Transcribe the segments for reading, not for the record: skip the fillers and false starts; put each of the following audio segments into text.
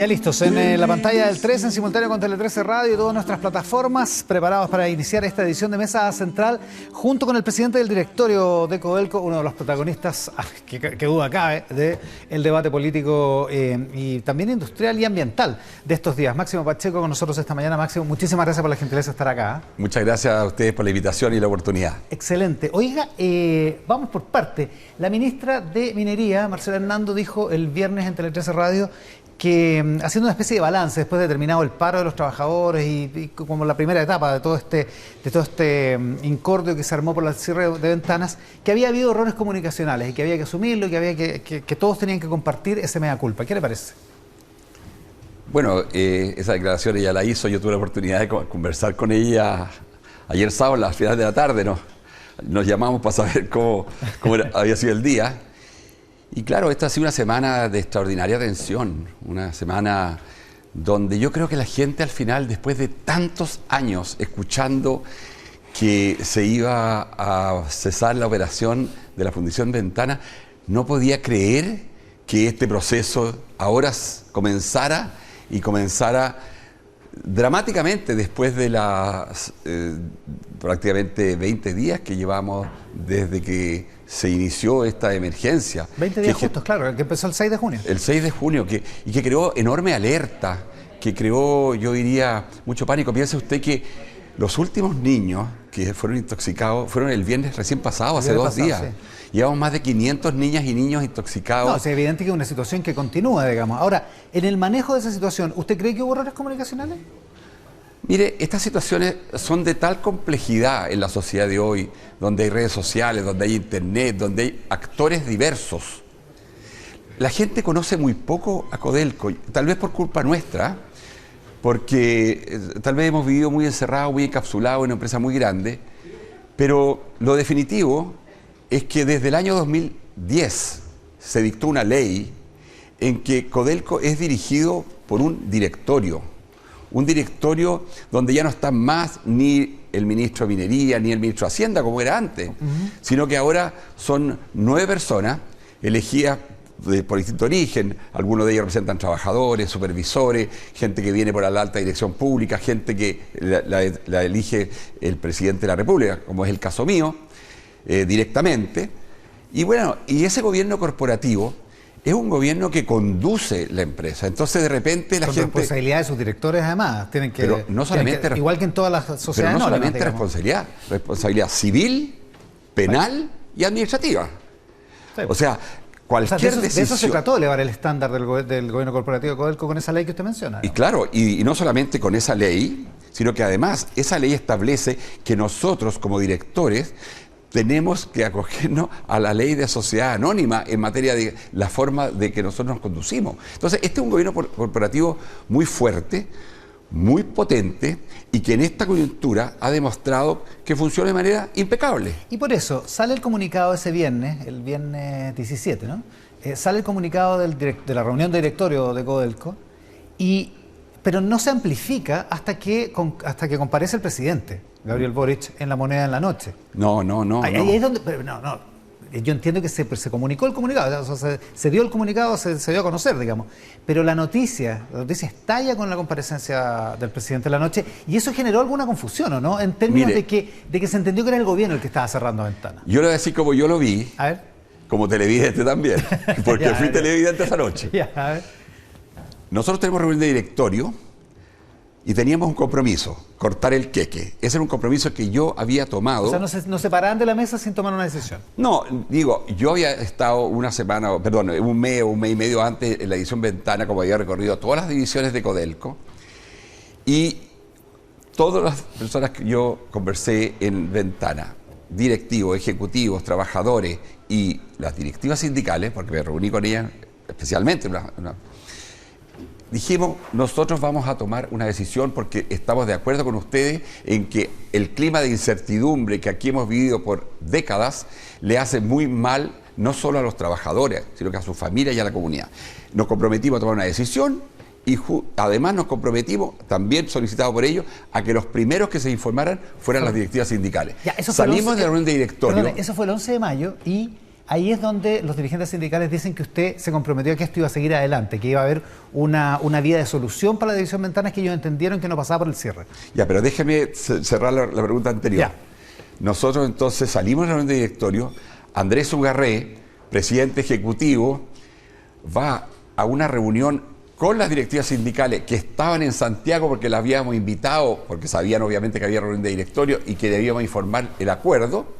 Ya listos, en la pantalla del 13, en simultáneo con Tele 13 Radio y todas nuestras plataformas, preparados para iniciar esta edición de Mesa Central, junto con el presidente del directorio de Codelco, uno de los protagonistas, que duda cabe, del debate político y también industrial y ambiental de estos días. Máximo Pacheco con nosotros esta mañana. Máximo, muchísimas gracias por la gentileza de estar acá. Muchas gracias a ustedes por la invitación y la oportunidad. Excelente. Oiga, vamos por parte. La ministra de Minería, Marcela Hernando, dijo el viernes en Tele 13 Radio que haciendo una especie de balance después de terminado el paro de los trabajadores y como la primera etapa de todo este incordio que se armó por el cierre de ventanas, que había habido errores comunicacionales y que había que asumirlo y que había que todos tenían que compartir ese mea culpa. ¿Qué le parece? Bueno, esa declaración ella la hizo, yo tuve la oportunidad de conversar con ella ayer sábado a las finales de la tarde, nos llamamos para saber cómo había sido el día. Y claro, esta ha sido una semana de extraordinaria tensión, una semana donde yo creo que la gente al final, después de tantos años escuchando que se iba a cesar la operación de la Fundición Ventana, no podía creer que este proceso ahora comenzara y comenzara dramáticamente después de las prácticamente 20 días que llevamos desde que se inició esta emergencia. 20 días justos, claro, que empezó el 6 de junio. El 6 de junio, y que creó enorme alerta, que creó, yo diría, mucho pánico. Piense usted que los últimos niños que fueron intoxicados fueron el viernes recién pasado, hace 2 días. Sí. Llevamos más de 500 niñas y niños intoxicados. No, es evidente que es una situación que continúa, digamos. Ahora, en el manejo de esa situación, ¿usted cree que hubo errores comunicacionales? Mire, estas situaciones son de tal complejidad en la sociedad de hoy, donde hay redes sociales, donde hay internet, donde hay actores diversos. La gente conoce muy poco a Codelco, tal vez por culpa nuestra, porque tal vez hemos vivido muy encerrados, muy encapsulados en una empresa muy grande, pero lo definitivo es que desde el año 2010 se dictó una ley en que Codelco es dirigido por un directorio donde ya no están más ni el ministro de Minería ni el ministro de Hacienda como era antes, sino que ahora son 9 personas elegidas por distinto origen. Algunos de ellos representan trabajadores, supervisores, gente que viene por la alta dirección pública, gente que la elige el presidente de la República, como es el caso mío, directamente. Y bueno, y ese gobierno corporativo es un gobierno que conduce la empresa. Entonces, de repente, la gente... Con responsabilidad de sus directores, además. Tienen que... Pero no solamente... igual que en todas las sociedades. Pero no solamente responsabilidad civil, penal y administrativa. Sí. O sea, cualquier decisión... De eso se trató, de elevar el estándar del gobierno corporativo de Codelco con esa ley que usted menciona, ¿no? Y claro, y no solamente con esa ley, sino que además esa ley establece que nosotros, como directores, tenemos que acogernos a la ley de sociedad anónima en materia de la forma de que nosotros nos conducimos. Entonces, este es un gobierno corporativo muy fuerte, muy potente y que en esta coyuntura ha demostrado que funciona de manera impecable. Y por eso sale el comunicado ese viernes, el viernes 17, ¿no? Sale el comunicado de la reunión de directorio de Codelco, pero no se amplifica hasta que comparece el presidente, Gabriel Boric, en La Moneda en la noche. No. Ahí es donde... Pero no. Yo entiendo que se comunicó el comunicado, o sea, se dio el comunicado, se dio a conocer, digamos. Pero la noticia estalla con la comparecencia del presidente en la noche y eso generó alguna confusión, ¿o no? En términos de que se entendió que era el gobierno el que estaba cerrando ventanas. Yo le voy a decir como yo lo vi, a ver, como televidente también, porque fui televidente esa noche. A ver. Nosotros tenemos reunión de directorio y teníamos un compromiso, cortar el queque. Ese era un compromiso que yo había tomado. O sea, no se paraban de la mesa sin tomar una decisión. No, digo, yo había estado un mes o un mes y medio antes en la edición Ventana, como había recorrido todas las divisiones de Codelco, y todas las personas que yo conversé en Ventana, directivos, ejecutivos, trabajadores y las directivas sindicales, porque me reuní con ellas especialmente, dijimos, nosotros vamos a tomar una decisión porque estamos de acuerdo con ustedes en que el clima de incertidumbre que aquí hemos vivido por décadas le hace muy mal no solo a los trabajadores, sino que a sus familias y a la comunidad. Nos comprometimos a tomar una decisión y además nos comprometimos, también solicitado por ellos, a que los primeros que se informaran fueran las directivas sindicales. Ya, salimos de la reunión de directorio. Perdón, eso fue el 11 de mayo y ahí es donde los dirigentes sindicales dicen que usted se comprometió a que esto iba a seguir adelante, que iba a haber una vía de solución para la división Ventanas, que ellos entendieron que no pasaba por el cierre. Ya, pero déjeme cerrar la pregunta anterior. Ya. Nosotros entonces salimos de la reunión de directorio, Andrés Ugarré, presidente ejecutivo, va a una reunión con las directivas sindicales que estaban en Santiago porque las habíamos invitado, porque sabían obviamente que había reunión de directorio y que debíamos informar el acuerdo.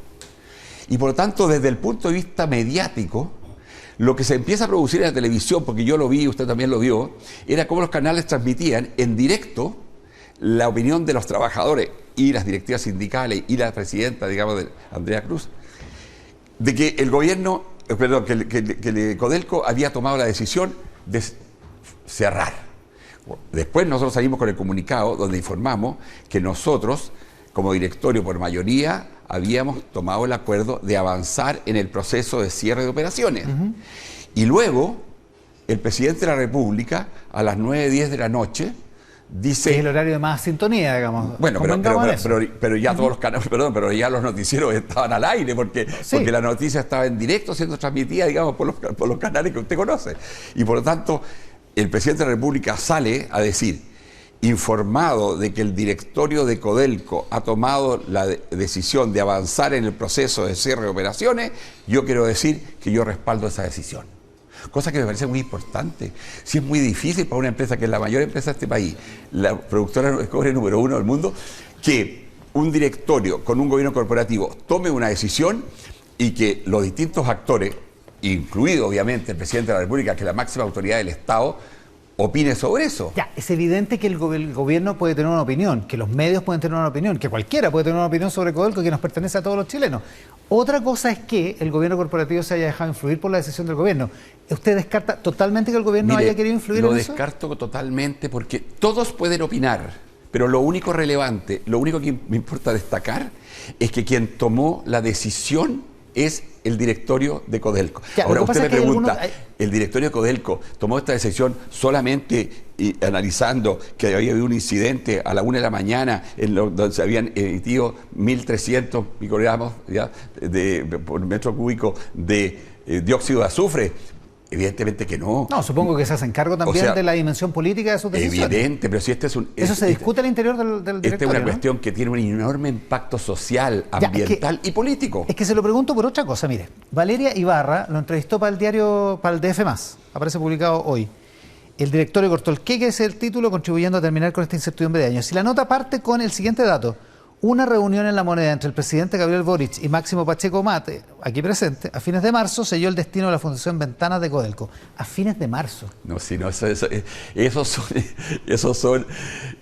Y por lo tanto, desde el punto de vista mediático, lo que se empieza a producir en la televisión, porque yo lo vi, usted también lo vio, era cómo los canales transmitían en directo la opinión de los trabajadores y las directivas sindicales y la presidenta, digamos, de Andrea Cruz, de que el gobierno, perdón, que Codelco había tomado la decisión de cerrar. Después nosotros salimos con el comunicado donde informamos que nosotros, como directorio por mayoría, habíamos tomado el acuerdo de avanzar en el proceso de cierre de operaciones. Y luego, el presidente de la República, a las 9:10 de la noche, dice... Es el horario de más sintonía, digamos. Bueno, pero ya todos los canales, perdón, pero ya los noticieros estaban al aire, porque la noticia estaba en directo siendo transmitida, digamos, por los canales que usted conoce. Y por lo tanto, el presidente de la República sale a decir, informado de que el directorio de Codelco ha tomado la decisión de avanzar en el proceso de cierre de operaciones, yo quiero decir que yo respaldo esa decisión. Cosa que me parece muy importante. Si es muy difícil para una empresa que es la mayor empresa de este país, la productora de cobre número 1 del mundo, que un directorio con un gobierno corporativo tome una decisión y que los distintos actores, incluido obviamente el presidente de la República, que es la máxima autoridad del Estado, opine sobre eso. Ya, es evidente que el gobierno puede tener una opinión, que los medios pueden tener una opinión, que cualquiera puede tener una opinión sobre Codelco que nos pertenece a todos los chilenos. Otra cosa es que el gobierno corporativo se haya dejado influir por la decisión del gobierno. ¿Usted descarta totalmente que el gobierno haya querido influir en eso? Lo descarto totalmente porque todos pueden opinar, pero lo único relevante, lo único que me importa destacar es que quien tomó la decisión es el directorio de Codelco. Ya, ahora usted me pregunta, ¿el directorio de Codelco tomó esta decisión solamente analizando que había habido un incidente a la 1 de la mañana donde se habían emitido 1.300 microgramos por metro cúbico de dióxido de azufre? Evidentemente que no. No, supongo que se hacen cargo también de la dimensión política de sus decisiones. Evidente, pero si este es un... Eso se discute al interior del directorio, esta es una cuestión que tiene un enorme impacto social, ambiental y político. Es que se lo pregunto por otra cosa, mire. Valeria Ibarra lo entrevistó para el diario, para el DF+, aparece publicado hoy. El directorio cortó el queque, ese es el título, contribuyendo a terminar con esta incertidumbre de años. Y la nota parte con el siguiente dato. Una reunión en La Moneda entre el presidente Gabriel Boric y Máximo Pacheco Mate, aquí presente, a fines de marzo, selló el destino de la Fundación Ventanas de Codelco. A fines de marzo. No, sí, no, esos son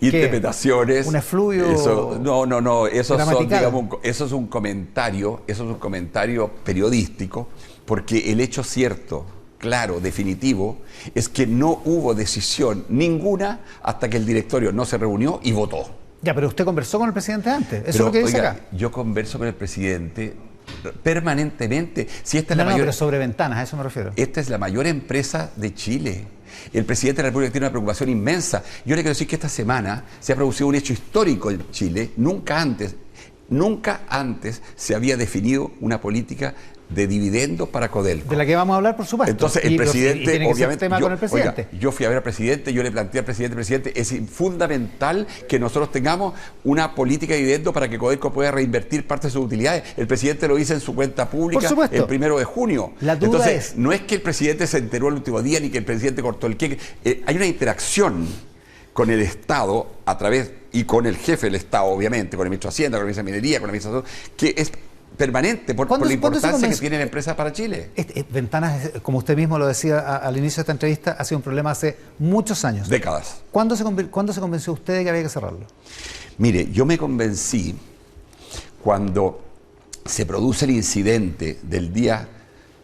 interpretaciones. Un efluvio. Esos son, digamos, eso es un comentario periodístico, porque el hecho cierto, claro, definitivo, es que no hubo decisión ninguna hasta que el directorio no se reunió y votó. Ya, pero usted conversó con el presidente antes. Eso es lo que dice acá. Yo converso con el presidente permanentemente. Si esta es la mayor, pero sobre Ventanas, a eso me refiero. Esta es la mayor empresa de Chile. El presidente de la República tiene una preocupación inmensa. Yo le quiero decir que esta semana se ha producido un hecho histórico en Chile. Nunca antes se había definido una política de dividendos para Codelco. De la que vamos a hablar, por supuesto. Entonces, el presidente, obviamente, con el presidente. Yo fui a ver al presidente, yo le planteé al presidente, es fundamental que nosotros tengamos una política de dividendos para que Codelco pueda reinvertir parte de sus utilidades. El presidente lo dice en su cuenta pública el 1 de junio. La duda Entonces, no es que el presidente se enteró el último día ni que el presidente cortó el queque. Hay una interacción con el Estado a través, y con el jefe del Estado, obviamente, con el ministro de Hacienda, con el ministro de Minería, con el ministro de Salud, que es permanente por la importancia que tiene la empresa para Chile. Ventanas, como usted mismo lo decía al inicio de esta entrevista, ha sido un problema hace muchos años. Décadas. ¿Cuándo se convenció usted de que había que cerrarlo? Mire, yo me convencí cuando se produce el incidente del día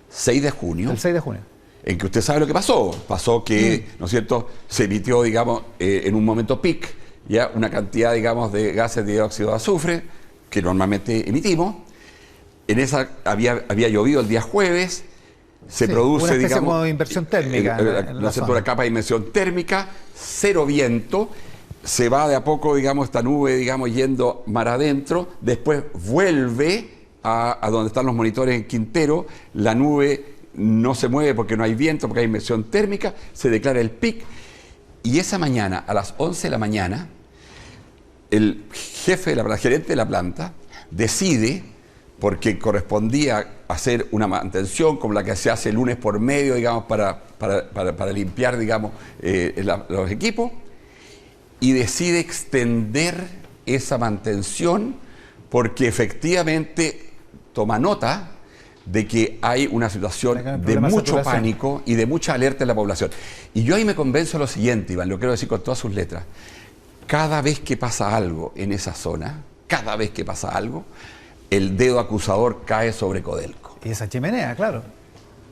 6 de junio. El 6 de junio. En que usted sabe lo que pasó. Pasó que, ¿no es cierto?, se emitió, digamos, en un momento peak, ya una cantidad, digamos, de gases de dióxido de azufre que normalmente emitimos. En esa había llovido el día jueves, se produce, una digamos, como de inversión térmica una capa de inversión térmica, cero viento, se va de a poco, digamos, esta nube, digamos, yendo mar adentro, después vuelve a donde están los monitores en Quintero, la nube no se mueve porque no hay viento, porque hay inmersión térmica, se declara el pic, y esa mañana, a las 11 de la mañana, el gerente de la planta decide, porque correspondía hacer una mantención como la que se hace lunes por medio, digamos, para limpiar, digamos, los equipos, y decide extender esa mantención porque efectivamente toma nota de que hay una situación de mucho pánico y de mucha alerta en la población. Y yo ahí me convenzo de lo siguiente, Iván, lo quiero decir con todas sus letras. Cada vez que pasa algo en esa zona, cada vez que pasa algo, el dedo acusador cae sobre Codelco. Y esa chimenea, claro.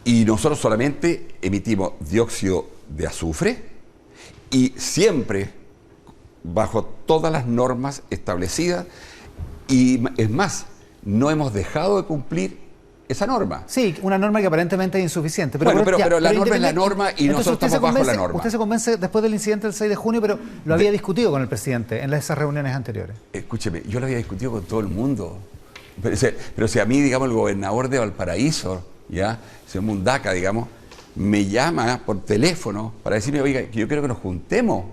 Y nosotros solamente emitimos dióxido de azufre y siempre bajo todas las normas establecidas, y es más, no hemos dejado de cumplir esa norma. Sí, una norma que aparentemente es insuficiente. Pero la norma es la norma y nosotros estamos bajo la norma. Usted se convence después del incidente del 6 de junio, pero lo había discutido con el presidente en esas reuniones anteriores. Escúcheme, yo lo había discutido con todo el mundo. Pero si a mí, digamos, el gobernador de Valparaíso, ya, señor Mundaca, digamos, me llama por teléfono para decirme, oiga, que yo quiero que nos juntemos.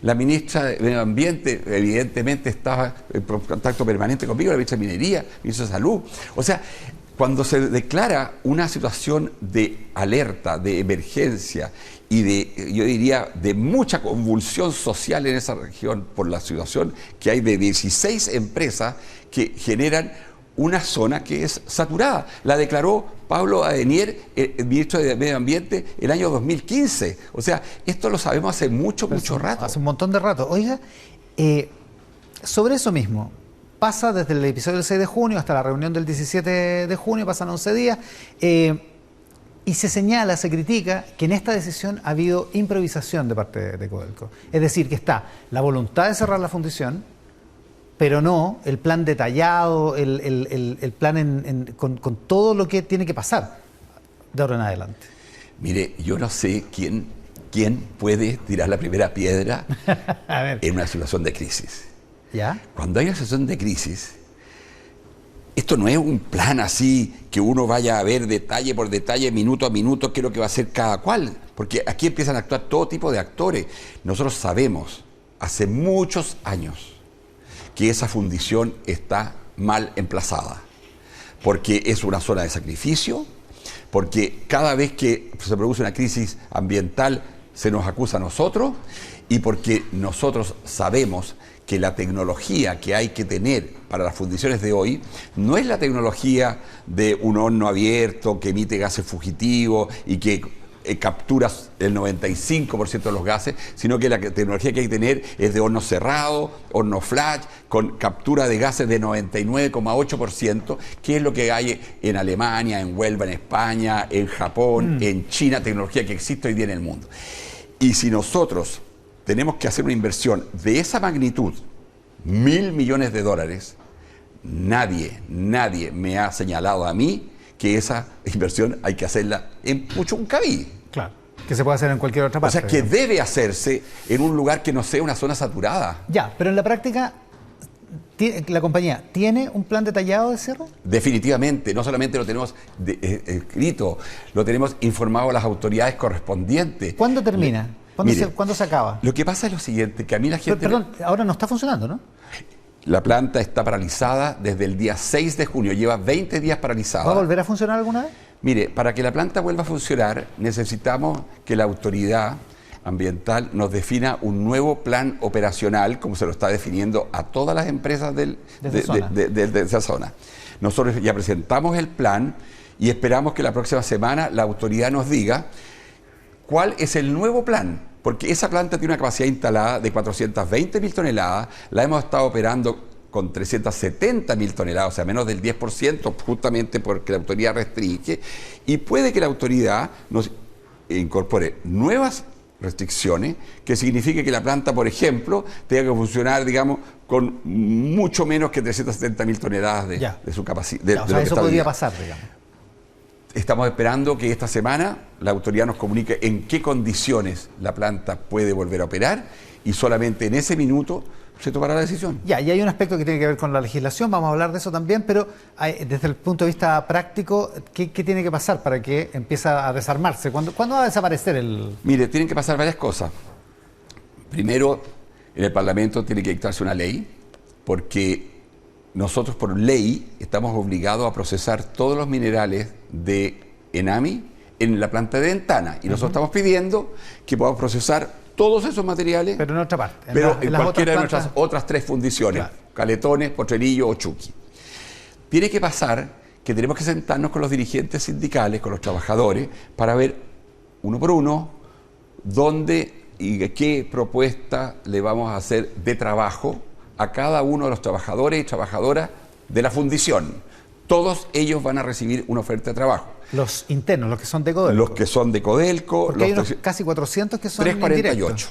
La ministra de Medio Ambiente, evidentemente, estaba en contacto permanente conmigo, la ministra de Minería, la ministra de Salud. O sea, cuando se declara una situación de alerta, de emergencia y de, yo diría, de mucha convulsión social en esa región por la situación que hay de 16 empresas que generan una zona que es saturada. La declaró Pablo Adenier, el ministro de Medio Ambiente, el año 2015. O sea, esto lo sabemos hace mucho rato. Hace un montón de rato. Oiga, sobre eso mismo, pasa desde el episodio del 6 de junio hasta la reunión del 17 de junio, pasan 11 días, y se señala, se critica que en esta decisión ha habido improvisación de parte de Codelco. Es decir, que está la voluntad de cerrar la fundición, pero no el plan detallado, el plan con todo lo que tiene que pasar de ahora en adelante. Mire, yo no sé quién puede tirar la primera piedra en una situación de crisis. ¿Ya? Cuando hay una situación de crisis, esto no es un plan así que uno vaya a ver detalle por detalle, minuto a minuto, qué es lo que va a hacer cada cual, porque aquí empiezan a actuar todo tipo de actores. Nosotros sabemos, hace muchos años, que esa fundición está mal emplazada, porque es una zona de sacrificio, porque cada vez que se produce una crisis ambiental se nos acusa a nosotros, y porque nosotros sabemos que la tecnología que hay que tener para las fundiciones de hoy no es la tecnología de un horno abierto que emite gases fugitivos y que captura el 95% de los gases, sino que la tecnología que hay que tener es de horno cerrado, horno flash, con captura de gases de 99,8%, que es lo que hay en Alemania, en Huelva, en España, en Japón, en China, tecnología que existe hoy día en el mundo. Y si nosotros tenemos que hacer una inversión de esa magnitud, $1.000 millones, nadie me ha señalado a mí que esa inversión hay que hacerla en Puchuncaví. Claro, que se puede hacer en cualquier otra parte. O sea, que debe hacerse en un lugar que no sea una zona saturada. Ya, pero en la práctica, ¿la compañía tiene un plan detallado de cierre? Definitivamente, no solamente lo tenemos escrito, lo tenemos informado a las autoridades correspondientes. ¿Cuándo termina? ¿Cuándo se acaba? Lo que pasa es lo siguiente, que a mí la gente... Perdón, ahora no está funcionando, ¿no? La planta está paralizada desde el día 6 de junio, lleva 20 días paralizada. ¿Va a volver a funcionar alguna vez? Mire, para que la planta vuelva a funcionar, necesitamos que la autoridad ambiental nos defina un nuevo plan operacional, como se lo está definiendo a todas las empresas de esa zona. Nosotros ya presentamos el plan y esperamos que la próxima semana la autoridad nos diga cuál es el nuevo plan, porque esa planta tiene una capacidad instalada de 420.000 toneladas, la hemos estado operando con 370.000 toneladas, o sea, menos del 10%, justamente porque la autoridad restringe, y puede que la autoridad nos incorpore nuevas restricciones, que signifique que la planta, por ejemplo, tenga que funcionar, digamos, con mucho menos que 370.000 toneladas de su capacidad. O sea, eso podría pasar, digamos. estamos esperando que esta semana la autoridad nos comunique en qué condiciones la planta puede volver a operar y solamente en ese minuto se tomará la decisión. Ya, y hay un aspecto que tiene que ver con la legislación, vamos a hablar de eso también, pero desde el punto de vista práctico, ¿qué tiene que pasar para que empiece a desarmarse? ¿Cuándo va a desaparecer el...? Mire, tienen que pasar varias cosas. Primero, en el Parlamento tiene que dictarse una ley, porque nosotros por ley estamos obligados a procesar todos los minerales de ENAMI en la planta de Ventana, y nosotros estamos pidiendo que podamos procesar todos esos materiales, pero en otra parte, pero en cualquiera de nuestras plantas... otras 3 fundiciones, claro. Caletones, Potrerillo o Chuqui. Tiene que pasar que tenemos que sentarnos con los dirigentes sindicales, con los trabajadores, para ver uno por uno dónde y qué propuesta le vamos a hacer de trabajo a cada uno de los trabajadores y trabajadoras de la fundición. Todos ellos van a recibir una oferta de trabajo. Los internos, los que son de Codelco. Los que son de Codelco. Porque hay unos casi 400 que son 348.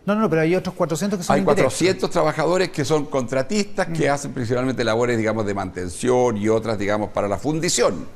No, pero hay otros 400 que son Hay indirectos. 400 trabajadores que son contratistas que hacen principalmente labores, digamos, de mantención y otras, digamos, para la fundición.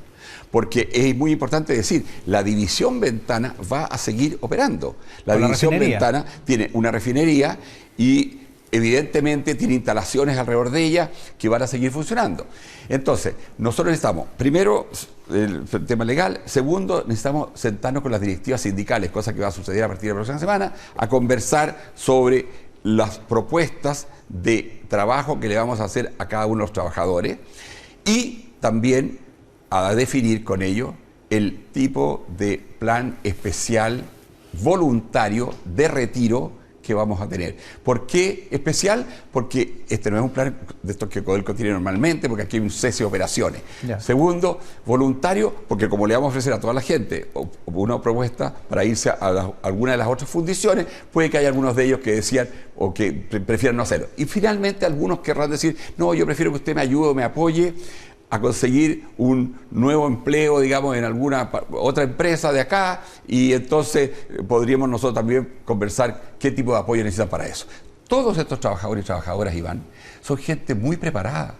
Porque es muy importante decir, la división Ventana va a seguir operando. La división Ventana tiene una refinería y evidentemente tiene instalaciones alrededor de ella que van a seguir funcionando. Entonces, nosotros necesitamos, primero, el tema legal. Segundo, necesitamos sentarnos con las directivas sindicales, cosa que va a suceder a partir de la próxima semana, a conversar sobre las propuestas de trabajo que le vamos a hacer a cada uno de los trabajadores y también a definir con ellos el tipo de plan especial voluntario de retiro que vamos a tener. ¿Por qué especial? Porque este no es un plan de estos que Codelco tiene normalmente, porque aquí hay un cese de operaciones. Ya. Segundo, voluntario, porque como le vamos a ofrecer a toda la gente una propuesta para irse a alguna de las otras fundiciones, puede que haya algunos de ellos que decían o que prefieran no hacerlo. Y finalmente algunos querrán decir, no, yo prefiero que usted me ayude o me apoye a conseguir un nuevo empleo, digamos, en alguna otra empresa de acá, y entonces podríamos nosotros también conversar qué tipo de apoyo necesitan para eso. Todos estos trabajadores y trabajadoras, Iván, son gente muy preparada,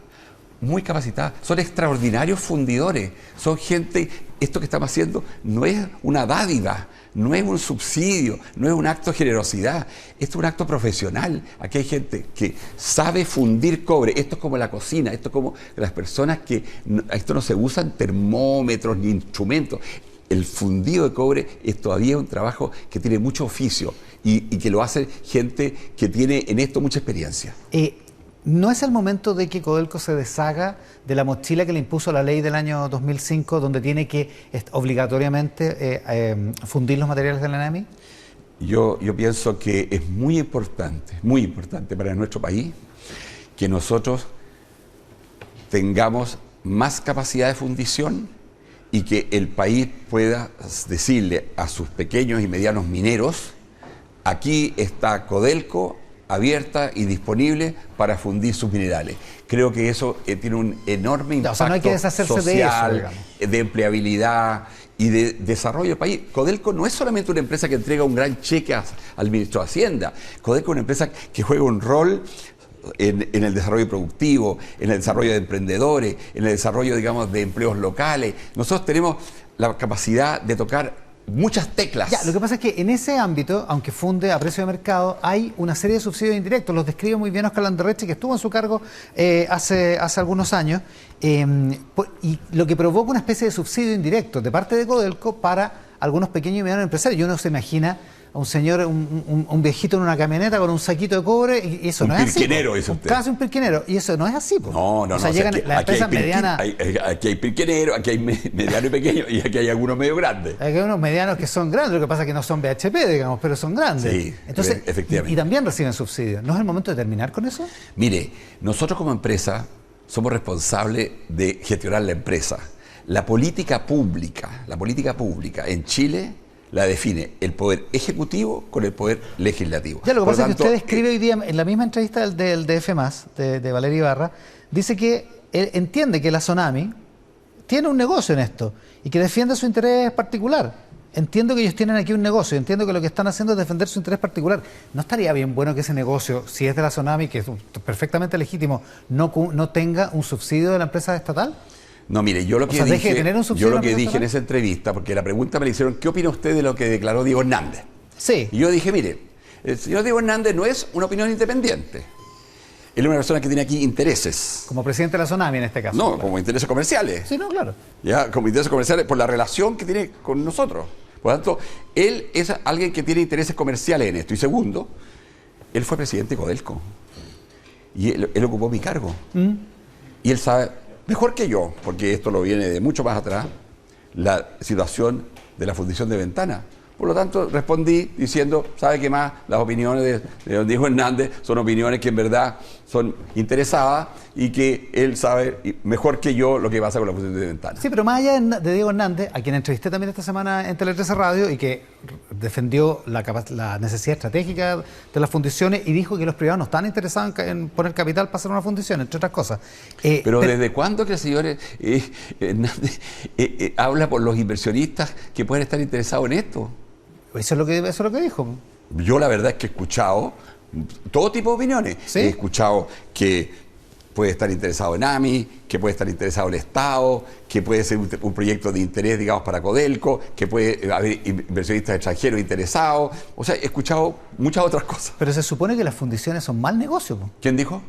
muy capacitada, son extraordinarios fundidores, son gente, esto que estamos haciendo no es una dádiva, no es un subsidio, no es un acto de generosidad, esto es un acto profesional. Aquí hay gente que sabe fundir cobre, esto es como la cocina, esto es como las personas que, esto no se usan termómetros ni instrumentos. El fundido de cobre es todavía un trabajo que tiene mucho oficio y que lo hace gente que tiene en esto mucha experiencia. ¿No es el momento de que Codelco se deshaga de la mochila que le impuso la ley del año 2005, donde tiene que obligatoriamente fundir los materiales de la ENAMI? Yo pienso que es muy importante para nuestro país que nosotros tengamos más capacidad de fundición y que el país pueda decirle a sus pequeños y medianos mineros, aquí está Codelco, abierta y disponible para fundir sus minerales. Creo que eso tiene un enorme impacto no hay que deshacerse social, de eso, de empleabilidad y de desarrollo del país. Codelco no es solamente una empresa que entrega un gran cheque al ministro de Hacienda. Codelco es una empresa que juega un rol en el desarrollo productivo, en el desarrollo de emprendedores, en el desarrollo, digamos, de empleos locales. Nosotros tenemos la capacidad de tocar muchas teclas. Ya, lo que pasa es que en ese ámbito, aunque funde a precio de mercado, hay una serie de subsidios indirectos. Los describe muy bien Óscar Landerreche, que estuvo en su cargo hace algunos años, y lo que provoca una especie de subsidio indirecto de parte de Codelco para algunos pequeños y medianos empresarios. Y uno se imagina a un señor, un viejito en una camioneta con un saquito de cobre, y eso no es así. Un pirquinero, dice usted. Casi un pirquinero, y eso no es así. No. O sea, llegan las empresas medianas. Aquí hay pirquineros, aquí hay mediano y pequeño, y aquí hay algunos medio grandes. Hay unos medianos que son grandes, lo que pasa es que no son BHP, digamos, pero son grandes. Sí, entonces, efectivamente. Y también reciben subsidios. ¿No es el momento de terminar con eso? Mire, nosotros como empresa somos responsables de gestionar la empresa. La política pública en Chile la define el Poder Ejecutivo con el Poder Legislativo. Ya, lo que pasa es que usted escribe hoy día, en la misma entrevista del DF+, de Valeria Ibarra, dice que él entiende que la Sonami tiene un negocio en esto y que defiende su interés particular. Entiendo que ellos tienen aquí un negocio, entiendo que lo que están haciendo es defender su interés particular. ¿No estaría bien bueno que ese negocio, si es de la Sonami, que es perfectamente legítimo, no tenga un subsidio de la empresa estatal? No, mire, yo lo que deje de tener un subsidio yo lo que dije patronal. en esa entrevista, porque la pregunta me la hicieron, ¿qué opina usted de lo que declaró Diego Hernández? Sí. Y yo dije, mire, el señor Diego Hernández no es una opinión independiente. Él es una persona que tiene aquí intereses. Como presidente de la Zonami en este caso. No, claro. como intereses comerciales. Sí, no, claro. Ya, como intereses comerciales por la relación que tiene con nosotros. Por lo tanto, él es alguien que tiene intereses comerciales en esto. Y segundo, él fue presidente de Codelco. Y él ocupó mi cargo. Y él sabe, mejor que yo, porque esto lo viene de mucho más atrás, la situación de la fundición de Ventana. Por lo tanto, respondí diciendo, ¿sabe qué más? Las opiniones de don Diego Hernández son opiniones que en verdad son interesadas y que él sabe mejor que yo lo que pasa con la fundición de Ventana. Sí, pero más allá de Diego Hernández, a quien entrevisté también esta semana en Tele 13 Radio y que defendió la necesidad estratégica de las fundiciones y dijo que los privados no están interesados en poner capital para hacer una fundición, entre otras cosas. Pero ¿desde cuándo que el señor Hernández habla por los inversionistas que pueden estar interesados en esto? Eso es lo que dijo. Yo la verdad es que he escuchado todo tipo de opiniones. ¿Sí? He escuchado que puede estar interesado en AMI, que puede estar interesado el Estado, que puede ser un proyecto de interés, digamos, para Codelco, que puede haber inversionistas extranjeros interesados. O sea, he escuchado muchas otras cosas. Pero se supone que las fundiciones son mal negocio, po. ¿Quién dijo?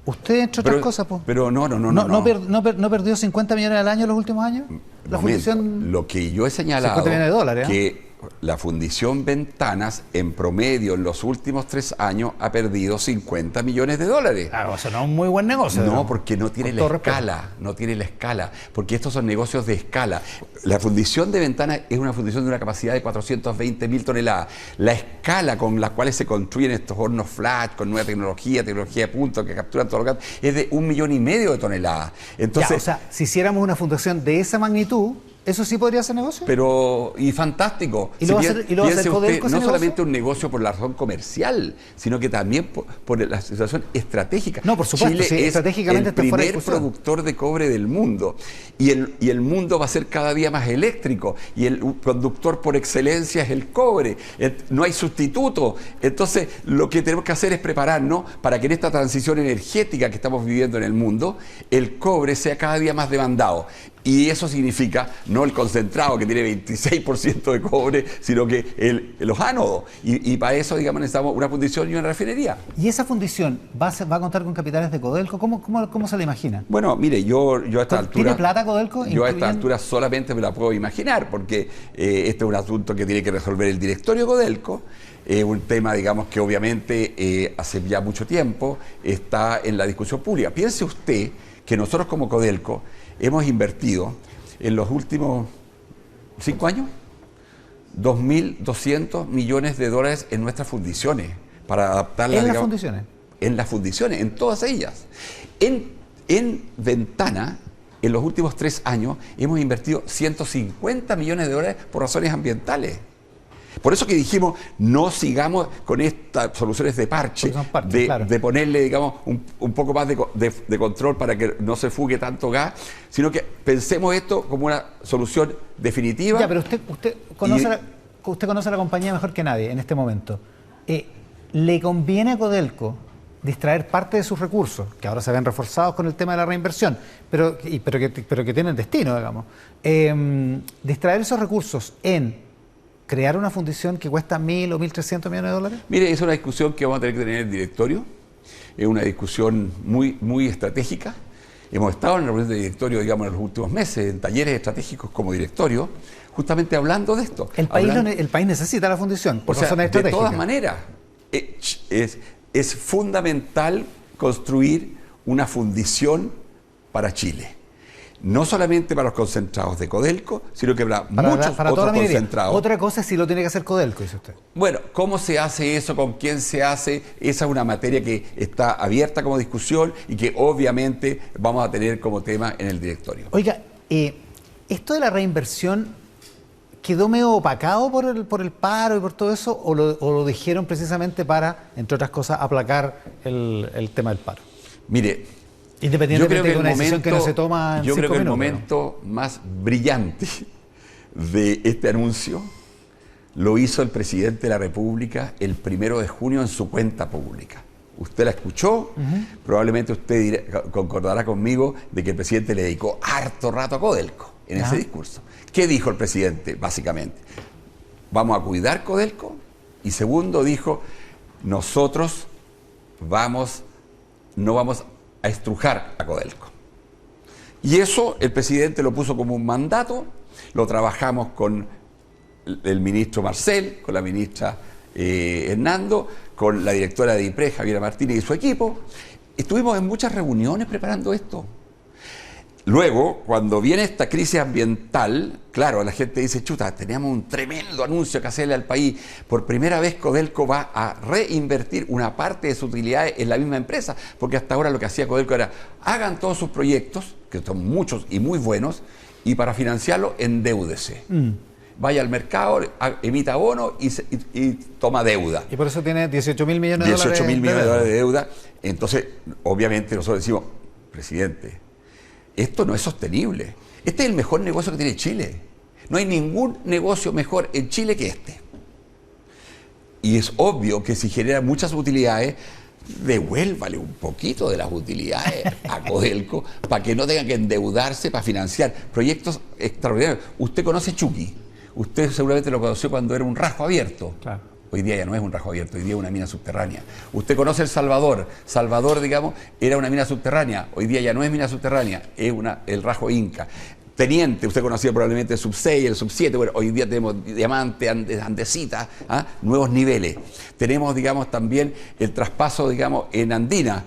Usted, entre otras cosas, po. Pero no. ¿No perdió 50 millones al año en los últimos años? La fundición... Lo que yo he señalado 50 millones de dólares, ¿eh? que la Fundición Ventanas, en promedio, en los últimos 3 años, ha perdido 50 millones de dólares. Claro, eso no es un muy buen negocio. No, porque no tiene la escala, no tiene la escala, porque estos son negocios de escala. La fundición de Ventanas es una fundición de una capacidad de 420.000 toneladas. La escala con la cual se construyen estos hornos flash, con nueva tecnología de punto, que capturan todo lo que es de 1,5 millones de toneladas. Entonces, ya, o sea, si hiciéramos una fundación de esa magnitud, ¿eso sí podría ser negocio? Pero, y fantástico. ¿Y lo va a hacer piense Codelco ese no negocio? solamente un negocio por la razón comercial, sino que también por la situación estratégica. No, por supuesto, Chile sí, es estratégicamente el está fuera de primer discusión. productor de cobre del mundo. Y el mundo va a ser cada día más eléctrico. Y el conductor por excelencia es el cobre. No hay sustituto. Entonces, lo que tenemos que hacer es prepararnos para que en esta transición energética que estamos viviendo en el mundo, el cobre sea cada día más demandado. Y eso significa no el concentrado que tiene 26% de cobre, sino que los ánodos. Y para eso, digamos, necesitamos una fundición y una refinería. ¿Y esa fundición va a contar con capitales de Codelco? ¿Cómo se la imagina? Bueno, mire, yo a esta altura... ¿Tiene plata Codelco? Yo a esta altura solamente me la puedo imaginar, porque este es un asunto que tiene que resolver el directorio Codelco. Un tema, digamos, que obviamente hace ya mucho tiempo está en la discusión pública. Piense usted que nosotros como Codelco hemos invertido en los últimos 5 años 2.200 millones de dólares en nuestras fundiciones para adaptarlas. ¿En las fundiciones? En las fundiciones, en todas ellas. En Ventana, en los últimos 3 años, hemos invertido 150 millones de dólares por razones ambientales. Por eso que dijimos, no sigamos con estas soluciones de parche, claro, de ponerle, digamos, un poco más de control para que no se fugue tanto gas, sino que pensemos esto como una solución definitiva. Ya, pero usted conoce la compañía mejor que nadie en este momento. ¿Le conviene a Codelco distraer parte de sus recursos, que ahora se ven reforzados con el tema de la reinversión, pero que tienen destino, digamos, distraer esos recursos en crear una fundición que cuesta 1.000 o 1.300 millones de dólares? Mire, es una discusión que vamos a tener que tener en el directorio. Es una discusión muy, muy estratégica. Hemos estado en la reunión de directorio, digamos, en los últimos meses, en talleres estratégicos como directorio, justamente hablando de esto. El país necesita la fundición, por razones estratégicas. De todas maneras, es fundamental construir una fundición para Chile. No solamente para los concentrados de Codelco, sino que para muchos otros concentrados. Otra cosa es si lo tiene que hacer Codelco, dice usted. Bueno, ¿cómo se hace eso? ¿Con quién se hace? Esa es una materia que está abierta como discusión y que obviamente vamos a tener como tema en el directorio. Oiga, ¿esto de la reinversión quedó medio opacado por el paro y por todo eso? ¿O lo dijeron precisamente para, entre otras cosas, aplacar el tema del paro? Mire, independientemente de una decisión que no se toma en 5 minutos. Yo creo que el momento más brillante de este anuncio lo hizo el presidente de la República el 1 de junio en su cuenta pública. usted la escuchó, probablemente usted concordará conmigo de que el presidente le dedicó harto rato a Codelco en ese discurso. ¿Qué dijo el presidente, básicamente? Vamos a cuidar Codelco, y segundo dijo, nosotros no vamos a estrujar a Codelco. Y eso el presidente lo puso como un mandato, lo trabajamos con el ministro Marcel, con la ministra Hernando, con la directora de IPRES, Javiera Martínez, y su equipo. Estuvimos en muchas reuniones preparando esto. Luego, cuando viene esta crisis ambiental, claro, la gente dice, chuta, teníamos un tremendo anuncio que hacerle al país. Por primera vez Codelco va a reinvertir una parte de sus utilidades en la misma empresa, porque hasta ahora lo que hacía Codelco era, hagan todos sus proyectos, que son muchos y muy buenos, y para financiarlo, endeúdese. Vaya al mercado, emita bono y toma deuda. Y por eso tiene 18.000 millones de dólares. 18.000 millones de dólares de deuda. Entonces, obviamente, nosotros decimos, presidente, esto no es sostenible. Este es el mejor negocio que tiene Chile. No hay ningún negocio mejor en Chile que este. Y es obvio que si genera muchas utilidades, devuélvale un poquito de las utilidades a Codelco para que no tenga que endeudarse para financiar proyectos extraordinarios. Usted conoce Chuqui. Usted seguramente lo conoció cuando era un rajo abierto. Claro. Hoy día ya no es un rajo abierto, hoy día es una mina subterránea. Usted conoce El Salvador. Salvador, digamos, era una mina subterránea. Hoy día ya no es mina subterránea, es el rajo Inca. Teniente, usted conocía probablemente el sub 6, el sub 7, bueno, hoy día tenemos diamante, andesita, nuevos niveles. Tenemos, digamos, también el traspaso, digamos, en Andina.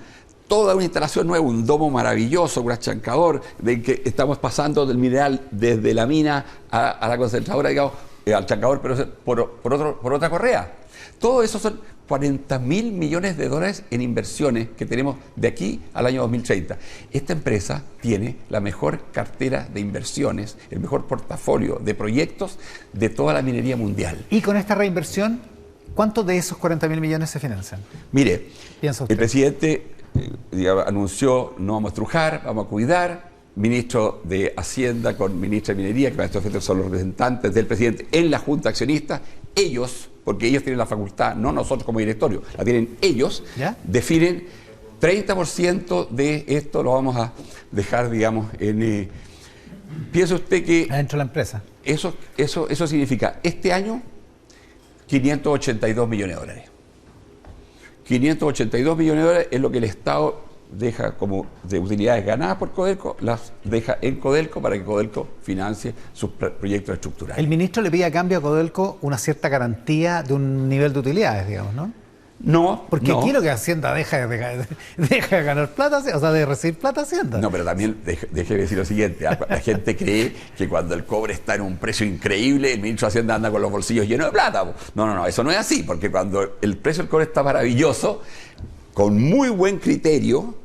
Toda una instalación nueva, un domo maravilloso, un achancador, de que estamos pasando del mineral desde la mina a la concentradora, digamos, al chancador, pero por otra correa. Todo eso son 40.000 millones de dólares en inversiones que tenemos de aquí al año 2030. Esta empresa tiene la mejor cartera de inversiones, el mejor portafolio de proyectos de toda la minería mundial. Y con esta reinversión, ¿cuántos de esos 40.000 millones se financian? Mire, el presidente anunció, no vamos a estrujar, vamos a cuidar. Ministro de Hacienda con ministra de Minería, que para estos efectos son los representantes del presidente en la Junta Accionista, ellos, porque ellos tienen la facultad, no nosotros como directorio, la tienen ellos, definen 30% de esto, lo vamos a dejar, digamos, en... piensa usted que... adentro de la empresa. Eso significa, este año, 582 millones de dólares. 582 millones de dólares es lo que el Estado deja como de utilidades ganadas por Codelco, las deja en Codelco para que Codelco financie sus proyectos estructurales. El ministro le pide a cambio a Codelco una cierta garantía de un nivel de utilidades, digamos, ¿no? No, porque aquí lo que Hacienda deja de ganar plata, o sea, de recibir plata Hacienda. No, pero también deje de decir lo siguiente, la gente cree que cuando el cobre está en un precio increíble, el ministro de Hacienda anda con los bolsillos llenos de plata. No, eso no es así, porque cuando el precio del cobre está maravilloso, con muy buen criterio,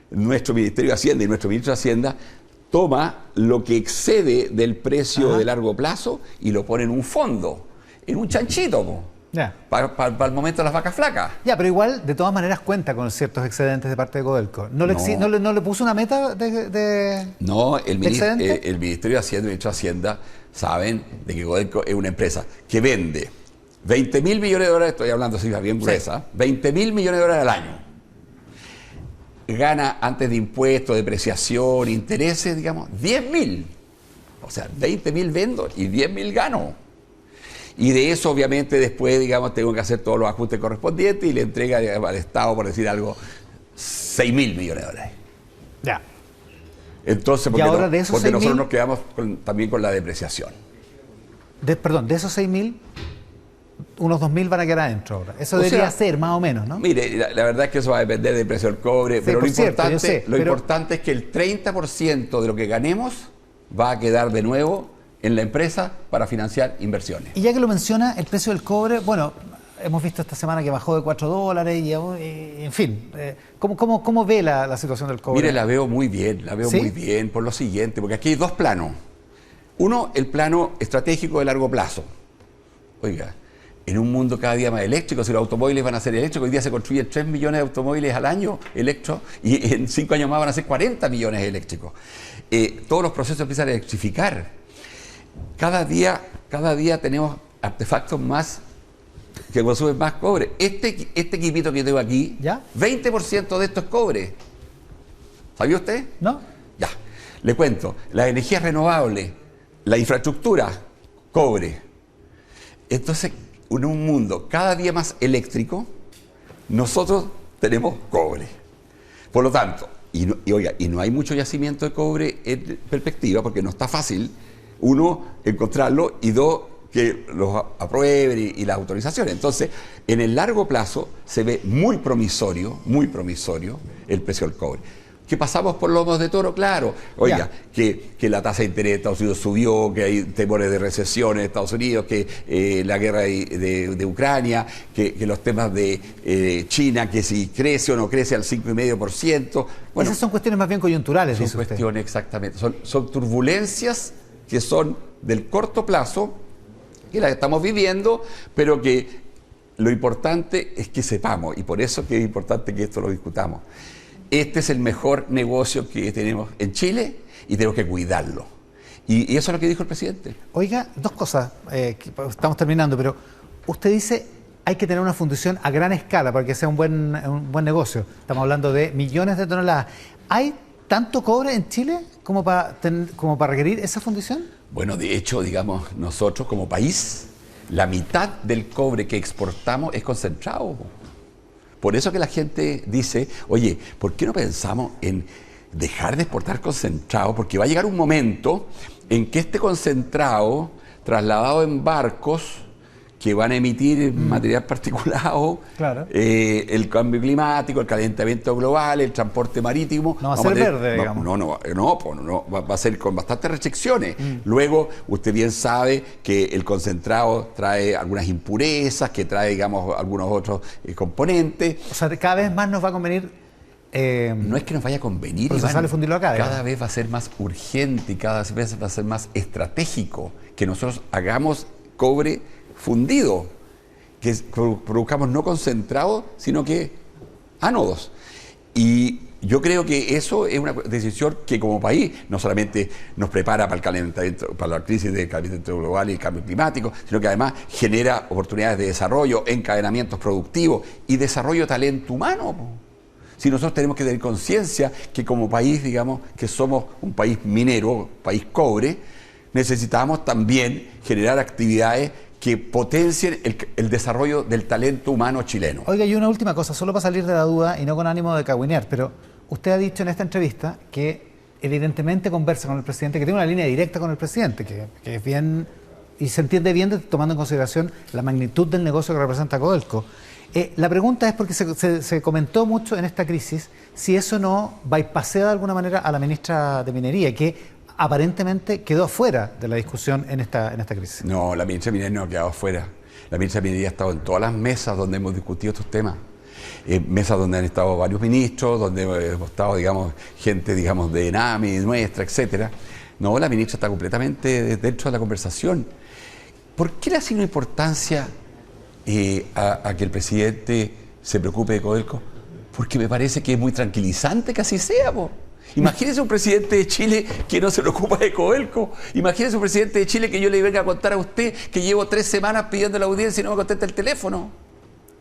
nuestro Ministerio de Hacienda y nuestro ministro de Hacienda toma lo que excede del precio de largo plazo y lo pone en un fondo, en un chanchito, para el momento de las vacas flacas. Ya, pero igual, de todas maneras, cuenta con ciertos excedentes de parte de Codelco. ¿No le puso una meta de No, el Ministerio de Hacienda y el ministro de Hacienda saben de que Codelco es una empresa que vende 20.000 millones de dólares, estoy hablando así bien gruesa, 20.000 millones de dólares al año. Gana antes de impuestos, depreciación, intereses, digamos, 10.000. O sea, 20.000 vendo y 10.000 gano. Y de eso, obviamente, después, digamos, tengo que hacer todos los ajustes correspondientes y le entrega, digamos, al Estado, por decir algo, 6.000 millones de dólares. Ya. Entonces, porque nosotros nos quedamos también con la depreciación. Perdón, de esos 6.000... unos 2.000 van a quedar adentro ahora. Eso debería ser, más o menos, ¿no? Mire, la verdad es que eso va a depender del precio del cobre, sí, pero lo importante es que el 30% de lo que ganemos va a quedar de nuevo en la empresa para financiar inversiones. Y ya que lo menciona, el precio del cobre, bueno, hemos visto esta semana que bajó de $4 y en fin, ¿cómo ve la situación del cobre? Mire, la veo muy bien, muy bien por lo siguiente, porque aquí hay dos planos. Uno, el plano estratégico de largo plazo. Oiga, en un mundo cada día más eléctrico, si los automóviles van a ser eléctricos, hoy día se construyen 3 millones de automóviles al año eléctricos y en 5 años más van a ser 40 millones eléctricos. Todos los procesos empiezan a electrificar. Cada día tenemos artefactos más que consumen más cobre. Este equipito que tengo aquí, ¿Ya? 20% de esto es cobre. ¿Sabía usted? ¿No? Ya. Le cuento, la energía renovable, la infraestructura, cobre. Entonces, en un mundo cada día más eléctrico, nosotros tenemos cobre. Por lo tanto, y no hay mucho yacimiento de cobre en perspectiva, porque no está fácil, uno, encontrarlo, y dos, que los aprueben y las autorizaciones. Entonces, en el largo plazo se ve muy promisorio el precio del cobre. ¿Que pasamos por lomos de toro? Claro. Oiga, que la tasa de interés de Estados Unidos subió, que hay temores de recesión en Estados Unidos, que la guerra de Ucrania, que los temas de China, que si crece o no crece al 5,5%. Bueno, esas son cuestiones más bien coyunturales, son dice usted. cuestiones, exactamente. Son turbulencias que son del corto plazo, que las estamos viviendo, pero que lo importante es que sepamos, y por eso que es importante que esto lo discutamos. Este es el mejor negocio que tenemos en Chile y tenemos que cuidarlo. Y eso es lo que dijo el presidente. Oiga, dos cosas, estamos terminando, pero usted dice hay que tener una fundición a gran escala para que sea un buen negocio. Estamos hablando de millones de toneladas. ¿Hay tanto cobre en Chile como para requerir esa fundición? Bueno, de hecho, digamos, nosotros como país, la mitad del cobre que exportamos es concentrado. Por eso que la gente dice, oye, ¿por qué no pensamos en dejar de exportar concentrado? Porque va a llegar un momento en que este concentrado, trasladado en barcos que van a emitir material particulado, claro, el cambio climático, el calentamiento global, el transporte marítimo. No va a ser verde, digamos. No, va a ser con bastantes restricciones. Luego, usted bien sabe que el concentrado trae algunas impurezas, que trae, digamos, algunos otros componentes. O sea, cada vez más nos va a convenir. No es que nos vaya a convenir, Iván, fundirlo acá, cada vez va a ser más urgente y cada vez va a ser más estratégico que nosotros hagamos cobre fundido, que produzcamos no concentrado, sino que ánodos. Y yo creo que eso es una decisión que como país no solamente nos prepara para el calentamiento, para la crisis del calentamiento global y el cambio climático, sino que además genera oportunidades de desarrollo, encadenamientos productivos y desarrollo de talento humano. Si nosotros tenemos que tener conciencia que como país, digamos, que somos un país minero, país cobre, necesitamos también generar actividades que potencien el desarrollo del talento humano chileno. Oiga, y una última cosa, solo para salir de la duda y no con ánimo de cagüinear, pero usted ha dicho en esta entrevista que evidentemente conversa con el presidente, que tiene una línea directa con el presidente, que es bien, y se entiende bien tomando en consideración la magnitud del negocio que representa Codelco. La pregunta es porque se comentó mucho en esta crisis si eso no bypassea de alguna manera a la ministra de Minería, que aparentemente quedó fuera de la discusión en esta crisis. No, la ministra de Minería no ha quedado fuera. La ministra de Minería ha estado en todas las mesas donde hemos discutido estos temas. Mesas donde han estado varios ministros, donde hemos estado, digamos, gente, digamos, de ENAMI, nuestra, etcétera. No, la ministra está completamente dentro de la conversación. ¿Por qué le ha sido importancia a que el presidente se preocupe de Codelco? Porque me parece que es muy tranquilizante que así sea, po. Imagínese un presidente de Chile que no se preocupa de Codelco. Imagínese un presidente de Chile que yo le venga a contar a usted que llevo 3 semanas pidiendo la audiencia y no me contesta el teléfono.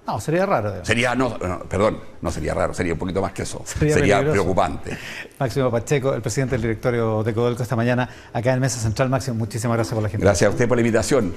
No, sería raro. No sería raro, sería un poquito más que eso. Sería preocupante. Máximo Pacheco, el presidente del directorio de Codelco esta mañana, acá en Mesa Central. Máximo, muchísimas gracias por la gente. Gracias a usted por la invitación.